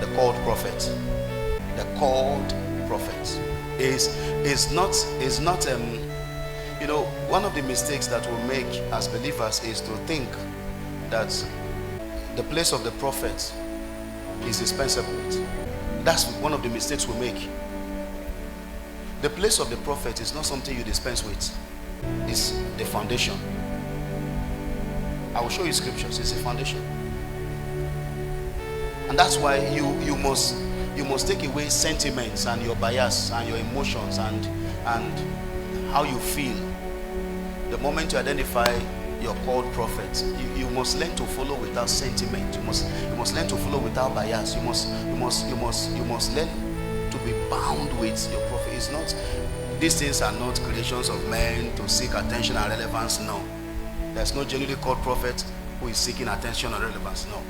the called prophet. The called prophet is not one of the mistakes that we make as believers is to think that the place of the prophet is dispensable with. That's one of the mistakes we make. The place of the prophet is not something you dispense with. It's the foundation. I will show you scriptures. It's a foundation. And that's why you must take away sentiments and your bias and your emotions and how you feel. The moment you identify your called prophet, you must learn to follow without sentiment. You must learn to follow without bias. You must learn to be bound with your prophet. It's not, these things are not creations of men to seek attention and relevance. No. There's no genuinely called prophet who is seeking attention and relevance. No.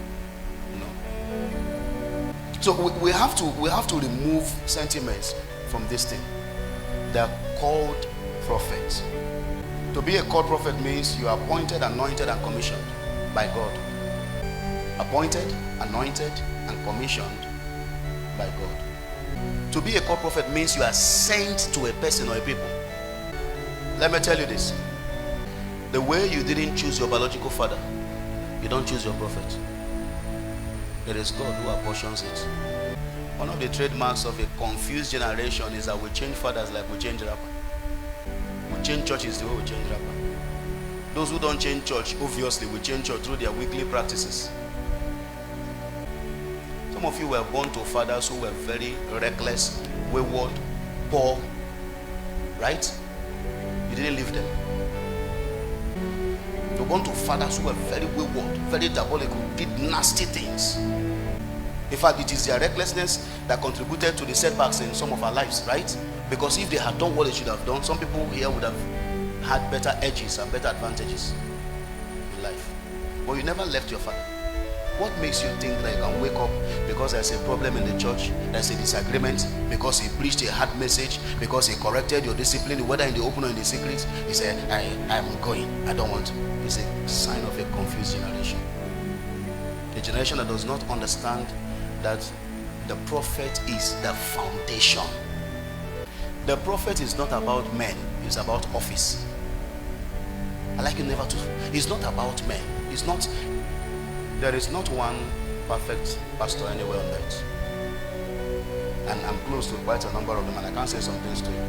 So we have to remove sentiments from this thing. They are called prophets. To be a called prophet means you are appointed, anointed, and commissioned by God. Appointed, anointed, and commissioned by God. To be a called prophet means you are sent to a person or a people. Let me tell you this. The way you didn't choose your biological father, you don't choose your prophet. It is God who apportions it. One of the trademarks of a confused generation is that we change fathers like we change rapper. We change churches the way we change rapper. Those who don't change church, obviously, will change church through their weekly practices. Some of you were born to fathers who were very reckless, wayward, poor, right? You didn't leave them. You were born to fathers who were very wayward, very diabolical, did nasty things. In fact, it is their recklessness that contributed to the setbacks in some of our lives, right? Because if they had done what they should have done, some people here would have had better edges and better advantages in life. But you never left your father. What makes you think that you can wake up because there's a problem in the church, there's a disagreement, because he preached a hard message, because he corrected your discipline, whether in the open or in the secret, he said, I'm going, I don't want to. It's a sign of a confused generation. A generation that does not understand that the prophet is the foundation. The prophet is not about men, it's about office. I like you never to. It's not about men. It's not. There is not one perfect pastor anywhere on earth. And I'm close to quite a number of them, and I can't say some things to you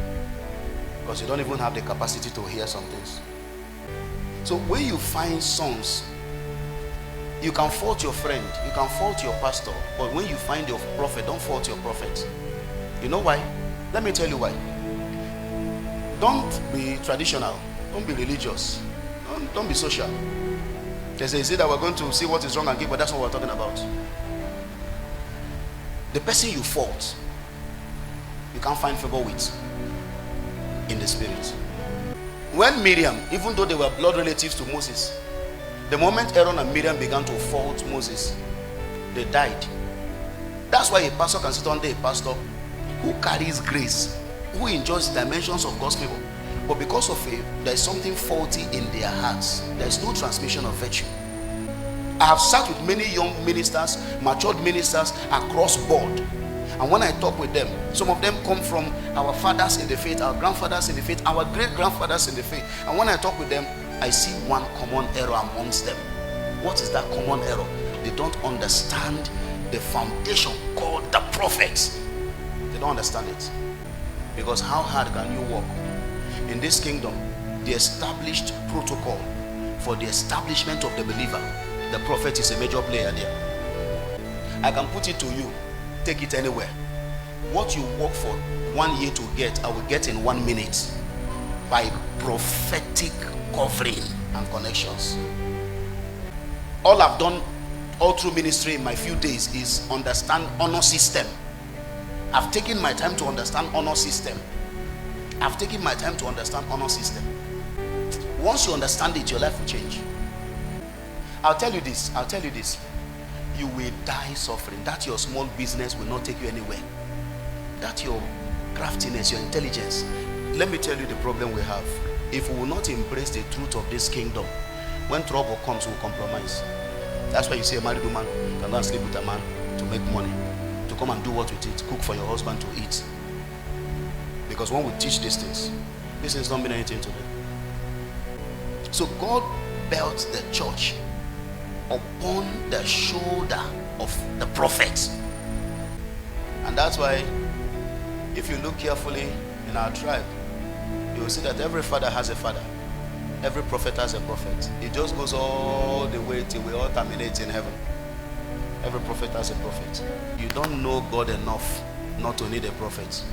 because you don't even have the capacity to hear some things. So when you find sons, you can fault your friend, you can fault your pastor, but when you find your prophet, don't fault your prophet. You know why? Let me tell you why. Don't be traditional. Don't be religious. Don't be social. They say that we're going to see what is wrong and give, but that's what we're talking about. The person you fault, you can't find favor with in the spirit. When Miriam, even though they were blood relatives to Moses, the moment Aaron and Miriam began to fault Moses, they died. That's why a pastor can sit under a pastor who carries grace, who enjoys dimensions of God's favor. But because of it, there is something faulty in their hearts. There is no transmission of virtue. I have sat with many young ministers, matured ministers across board. And when I talk with them, some of them come from our fathers in the faith, our grandfathers in the faith, our great-grandfathers in the faith. And when I talk with them, I see one common error amongst them. What is that common error? They don't understand the foundation called the prophets. They don't understand it. Because how hard can you walk? In this kingdom, the established protocol for the establishment of the believer, the prophet is a major player there. I can put it to you, take it anywhere. What you work for 1 year to get, I will get in 1 minute by prophetic covering and connections. All I've done all through ministry in my few days is understand honor system. I've taken my time to understand honor system. I've taken my time to understand honor system. Once you understand it, your life will change. I'll tell you this. You will die suffering. That your small business will not take you anywhere. That your craftiness, your intelligence. Let me tell you the problem we have. If we will not embrace the truth of this kingdom, when trouble comes, we'll compromise. That's why you see a married woman can go and sleep with a man to make money. to come and do what with it. Cook for your husband to eat. Because when we teach these things don't mean anything to them. So God built the church upon the shoulder of the prophets. And that's why, if you look carefully in our tribe, you will see that every father has a father. Every prophet has a prophet. It just goes all the way till we all terminate in heaven. Every prophet has a prophet. You don't know God enough not to need a prophet.